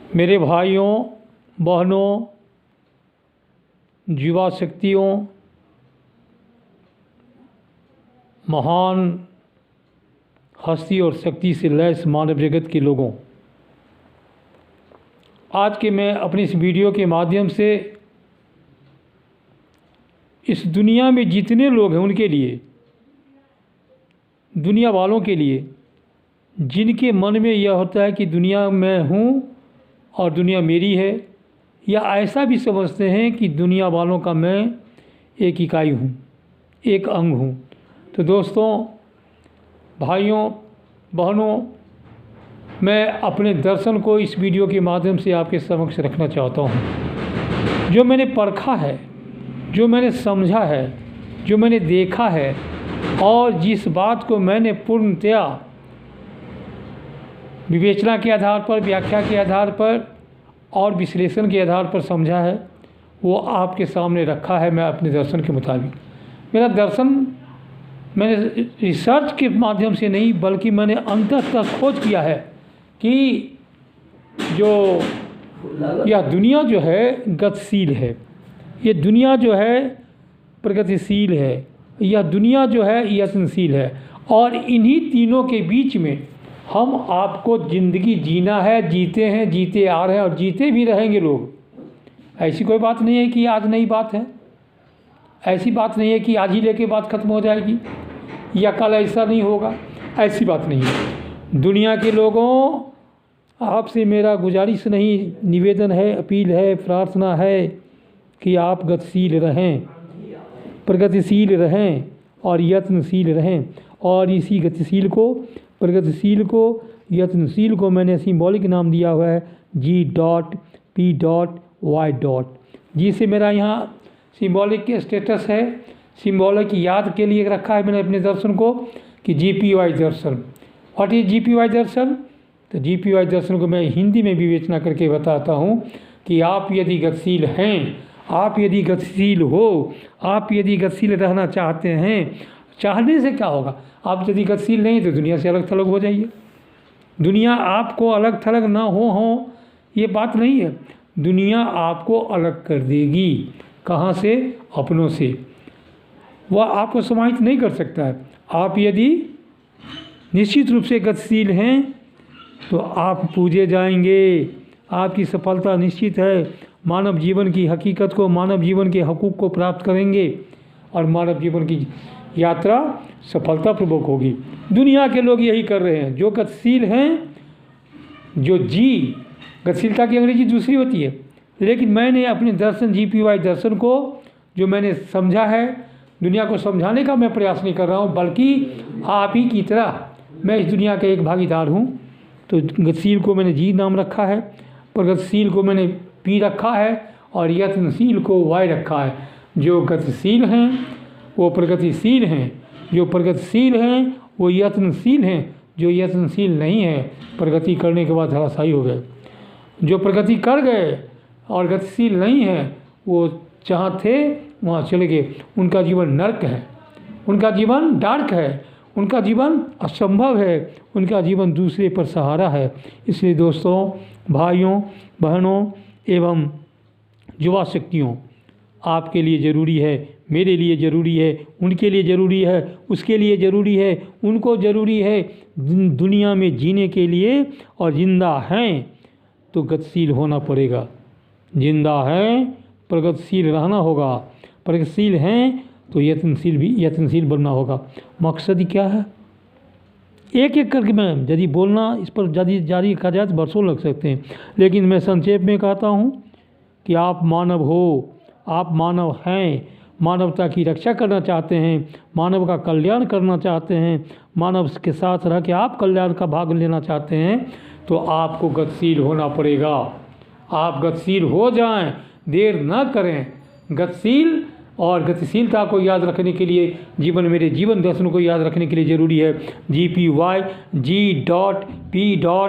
मेरे भाइयों, बहनों, युवा शक्तियों, महान हस्ती और शक्ति से लैस मानव जगत के लोगों, आज के मैं अपनी इस वीडियो के माध्यम से इस दुनिया में जितने लोग हैं उनके लिए, दुनिया वालों के लिए, जिनके मन में यह होता है कि दुनिया में हूँ और दुनिया मेरी है, या ऐसा भी समझते हैं कि दुनिया वालों का मैं एक इकाई हूँ, एक अंग हूँ। तो दोस्तों, भाइयों, बहनों, मैं अपने दर्शन को इस वीडियो के माध्यम से आपके समक्ष रखना चाहता हूँ। जो मैंने परखा है, जो मैंने समझा है, जो मैंने देखा है, और जिस बात को मैंने पूर्णतया विवेचना के आधार पर, व्याख्या के आधार पर और विश्लेषण के आधार पर समझा है, वो आपके सामने रखा है। मैं अपने दर्शन के मुताबिक, मेरा दर्शन मैंने रिसर्च के माध्यम से नहीं, बल्कि मैंने अंततः तक खोज किया है कि जो यह दुनिया जो है गतिशील है, ये दुनिया जो है प्रगतिशील है, यह दुनिया जो है यत्नशील है, और इन्हीं तीनों के बीच में हम आपको ज़िंदगी जीना है, जीते हैं, जीते आ रहे हैं और जीते भी रहेंगे लोग। ऐसी कोई बात नहीं है कि आज नई बात है, ऐसी बात नहीं है कि आज ही लेके बात ख़त्म हो जाएगी या कल ऐसा नहीं होगा, ऐसी बात नहीं है। दुनिया के लोगों, आपसे मेरा गुजारिश नहीं, निवेदन है, अपील है, प्रार्थना है कि आप गतिशील रहें, प्रगतिशील रहें और यत्नशील रहें। और इसी गतिशील को, प्रगतिशील को, यत्नशील को मैंने सिंबॉलिक नाम दिया हुआ है G.P.Y. जिसे मेरा यहाँ सिंबॉलिक के स्टेटस है, सिंबॉलिक याद के लिए रखा है मैंने अपने दर्शन को कि GPY Darshan. What is GPY दर्शन? तो GPY दर्शन को मैं हिंदी में विवेचना करके बताता हूँ कि आप यदि गतिशील हैं, आप यदि गतिशील हो, आप यदि गतिशील रहना चाहते हैं, चाहने से क्या होगा? आप यदि गतिशील नहीं तो दुनिया से अलग थलग हो जाइए। दुनिया आपको अलग थलग ना हो ये बात नहीं है। दुनिया आपको अलग कर देगी। कहाँ से? अपनों से। वह आपको समाहित नहीं कर सकता है। आप यदि निश्चित रूप से गतिशील हैं तो आप पूजे जाएंगे, आपकी सफलता निश्चित है। मानव जीवन की हकीकत को, मानव जीवन के हकूक़ को प्राप्त करेंगे और मानव जीवन की यात्रा सफलतापूर्वक होगी। दुनिया के लोग यही कर रहे हैं, जो गतिशील हैं, जो गतिशीलता की अंग्रेजी दूसरी होती है, लेकिन मैंने अपने दर्शन GPY दर्शन को, जो मैंने समझा है, दुनिया को समझाने का मैं प्रयास नहीं कर रहा हूँ, बल्कि आप ही की तरह मैं इस दुनिया का एक भागीदार हूँ। तो गतिशील को मैंने G नाम रखा है, प्रगतिशील को मैंने P रखा है और यत्नशील को Y रखा है। जो गतिशील हैं वो प्रगतिशील हैं, जो प्रगतिशील हैं वो यत्नशील हैं, जो यत्नशील नहीं है प्रगति करने के बाद धराशायी हो गए। जो प्रगति कर गए और गतिशील नहीं है वो जहाँ थे वहाँ चले गए। उनका जीवन नर्क है, उनका जीवन डार्क है, उनका जीवन असंभव है, उनका जीवन दूसरे पर सहारा है। इसलिए दोस्तों, भाइयों, बहनों एवं युवा शक्तियों, आपके लिए ज़रूरी है, मेरे लिए ज़रूरी है, उनके लिए ज़रूरी है, उसके लिए ज़रूरी है, उनको ज़रूरी है दुनिया में जीने के लिए। और ज़िंदा हैं तो गतिशील होना पड़ेगा, ज़िंदा हैं प्रगतिशील रहना होगा, प्रगतिशील हैं तो यत्नशील बनना होगा। मकसद क्या है? एक एक करके मैं यदि बोलना इस पर जारी रखा जाए तो बरसों लग सकते हैं, लेकिन मैं संक्षेप में कहता हूँ कि आप मानव हो, आप मानव हैं, मानवता की रक्षा करना चाहते हैं, मानव का कल्याण करना चाहते हैं, मानव के साथ रह के आप कल्याण का भाग लेना चाहते हैं, तो आपको गतिशील होना पड़ेगा। आप गतिशील हो जाएं, देर न करें। गतिशील और गतिशीलता को याद रखने के लिए, मेरे जीवन दर्शन को याद रखने के लिए ज़रूरी है GPY, G.P.Y.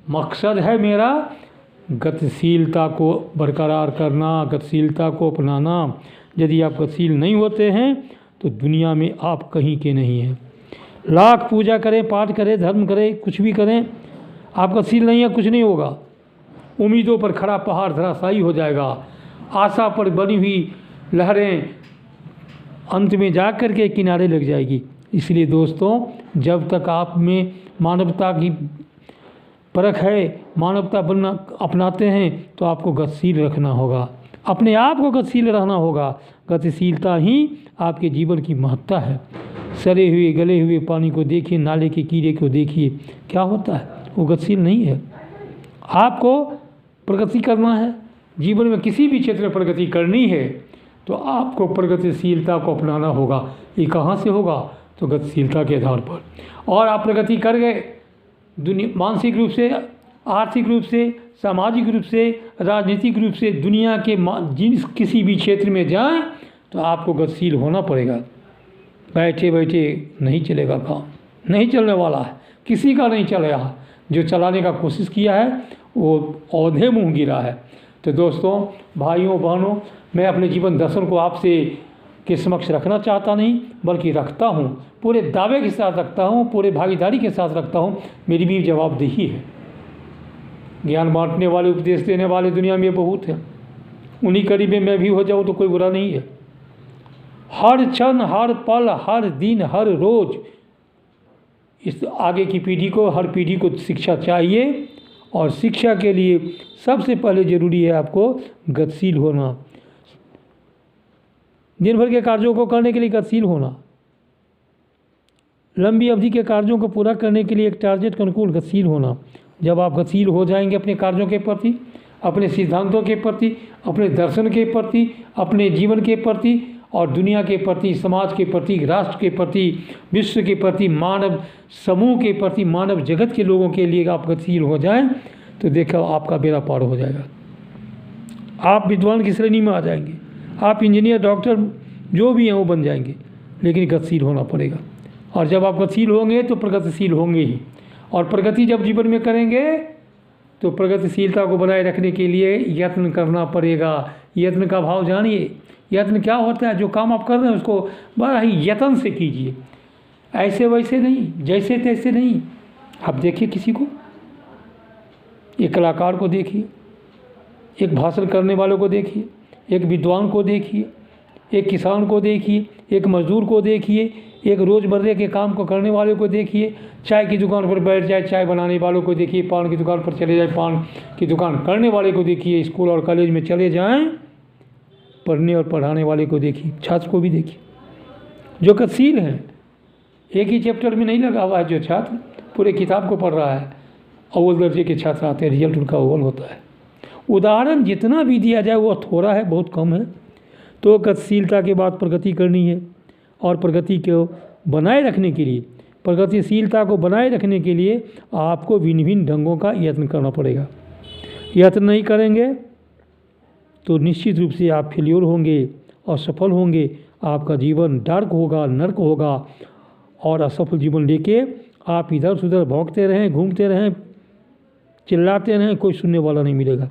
मकसद है मेरा गतिशीलता को बरकरार करना, गतिशीलता को अपनाना। यदि आप गतिशील नहीं होते हैं तो दुनिया में आप कहीं के नहीं हैं। लाख पूजा करें, पाठ करें, धर्म करें, कुछ भी करें, आप गतिशील नहीं है, कुछ नहीं होगा। उम्मीदों पर खड़ा पहाड़ धराशायी हो जाएगा। आशा पर बनी हुई लहरें अंत में जा कर के किनारे लग जाएगी। इसलिए दोस्तों, जब तक आप में मानवता की परख है, मानवता बनना अपनाते हैं, तो आपको गतिशील रखना होगा, अपने आप को गतिशील रहना होगा। गतिशीलता ही आपके जीवन की महत्ता है। सड़े हुए गले हुए पानी को देखिए, नाले के कीड़े को देखिए, क्या होता है? वो गतिशील नहीं है। आपको प्रगति करना है, जीवन में किसी भी क्षेत्र में प्रगति करनी है, तो आपको प्रगतिशीलता को अपनाना होगा। ये कहाँ से होगा? तो गतिशीलता के आधार पर। और आप प्रगति कर गए मानसिक रूप से, आर्थिक रूप से, सामाजिक रूप से, राजनीतिक रूप से, दुनिया के किसी भी क्षेत्र में जाएं, तो आपको गतिशील होना पड़ेगा। बैठे बैठे नहीं चलेगा काम, नहीं चलने वाला है, किसी का नहीं चलेगा। जो चलाने का कोशिश किया है वो औंधे मुँह गिरा है। तो दोस्तों, भाइयों बहनों, मैं अपने जीवन दर्शन को आपसे के समक्ष रखना चाहता नहीं, बल्कि रखता हूँ, पूरे दावे के साथ रखता हूँ, पूरे भागीदारी के साथ रखता हूँ। मेरी भी जवाबदेही है। ज्ञान बांटने वाले, उपदेश देने वाले दुनिया में बहुत हैं। उन्हीं करीब में मैं भी हो जाऊँ तो कोई बुरा नहीं है। हर क्षण, हर पल, हर दिन, हर रोज इस आगे की पीढ़ी को, हर पीढ़ी को शिक्षा चाहिए। और शिक्षा के लिए सबसे पहले ज़रूरी है आपको गतिशील होना। दिन भर के कार्यों को करने के लिए गतिशील होना, लंबी अवधि के कार्यों को पूरा करने के लिए एक टारगेट के अनुकूल गतिशील होना। जब आप गतिशील हो जाएंगे अपने कार्यों के प्रति, अपने सिद्धांतों के प्रति, अपने दर्शन के प्रति, अपने जीवन के प्रति और दुनिया के प्रति, समाज के प्रति, राष्ट्र के प्रति, विश्व के प्रति, मानव समूह के प्रति, मानव जगत के लोगों के लिए आप गतिशील हो जाएं, तो देखो आपका बेड़ा पार हो जाएगा। आप विद्वान की श्रेणी में आ जाएंगे, आप इंजीनियर, डॉक्टर जो भी हैं वो बन जाएंगे, लेकिन गतिशील होना पड़ेगा। और जब आप गतिशील होंगे तो प्रगतिशील होंगे ही। और प्रगति जब जीवन में करेंगे तो प्रगतिशीलता को बनाए रखने के लिए यत्न करना पड़ेगा। यत्न का भाव जानिए। यत्न क्या होता है? जो काम आप कर रहे हैं उसको बड़ा ही यत्न से कीजिए, ऐसे वैसे नहीं, जैसे तैसे नहीं। आप देखिए किसी को, एक कलाकार को देखिए, एक भाषण करने वालों को देखिए, एक विद्वान को देखिए, एक किसान को देखिए, एक मजदूर को देखिए, एक रोज़मर्रे के काम को करने वाले को देखिए, चाय की दुकान पर बैठ जाए चाय बनाने वालों को देखिए, पान की दुकान पर चले जाए पान की दुकान करने वाले को देखिए, स्कूल और कॉलेज में चले जाएं पढ़ने और पढ़ाने वाले को देखिए, छात्र को भी देखिए। जो गतिशील हैं, एक ही चैप्टर में नहीं लगा हुआ है। जो छात्र पूरे किताब को पढ़ रहा है, अव्वल दर्जे के छात्र आते हैं, रिजल्ट उनका अव्वल होता है। उदाहरण जितना भी दिया जाए वो थोड़ा है, बहुत कम है। तो गतिशीलता के बाद प्रगति करनी है, और प्रगति को बनाए रखने के लिए, प्रगतिशीलता को बनाए रखने के लिए आपको भिन्न भिन्न ढंगों का यत्न करना पड़ेगा। यत्न नहीं करेंगे तो निश्चित रूप से आप फेल्योर होंगे, असफल होंगे। आपका जीवन डार्क होगा, नर्क होगा, और असफल जीवन लेके आप इधर से उधर भौंकते रहें, घूमते रहें, चिल्लाते रहें, कोई सुनने वाला नहीं मिलेगा।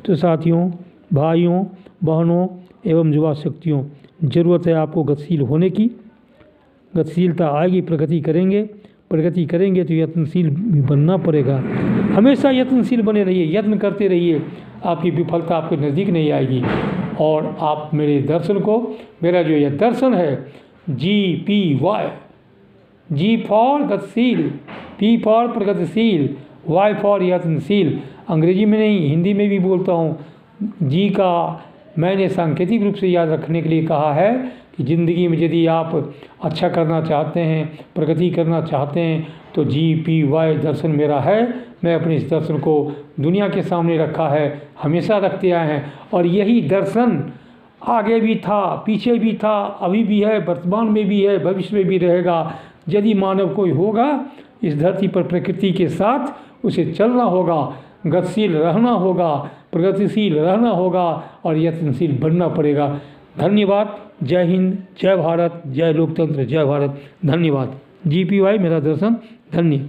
तो साथियों, भाइयों, बहनों एवं युवा शक्तियों, ज़रूरत है आपको गतिशील होने की। गतिशीलता आएगी, प्रगति करेंगे। प्रगति करेंगे तो यत्नशील भी बनना पड़ेगा। हमेशा यत्नशील बने रहिए, यत्न करते रहिए, आपकी विफलता आपके नज़दीक नहीं आएगी। और आप मेरे दर्शन को, मेरा जो यह दर्शन है GPY, G फॉर गतिशील, P फॉर प्रगतिशील, Y फॉर यत्नशील, अंग्रेजी में नहीं हिंदी में भी बोलता हूँ। G का मैंने सांकेतिक रूप से याद रखने के लिए कहा है कि ज़िंदगी में यदि आप अच्छा करना चाहते हैं, प्रगति करना चाहते हैं, तो GPY दर्शन मेरा है। मैं अपने इस दर्शन को दुनिया के सामने रखा है, हमेशा रखते आए हैं। और यही दर्शन आगे भी था, पीछे भी था, अभी भी है, वर्तमान में भी है, भविष्य में भी रहेगा। यदि मानव कोई होगा इस धरती पर प्रकृति के साथ, उसे चलना होगा, गतिशील रहना होगा, प्रगतिशील रहना होगा और यत्नशील बनना पड़ेगा। धन्यवाद। जय हिंद, जय भारत, जय लोकतंत्र, जय भारत। धन्यवाद। GPY मेरा दर्शन। धन्य।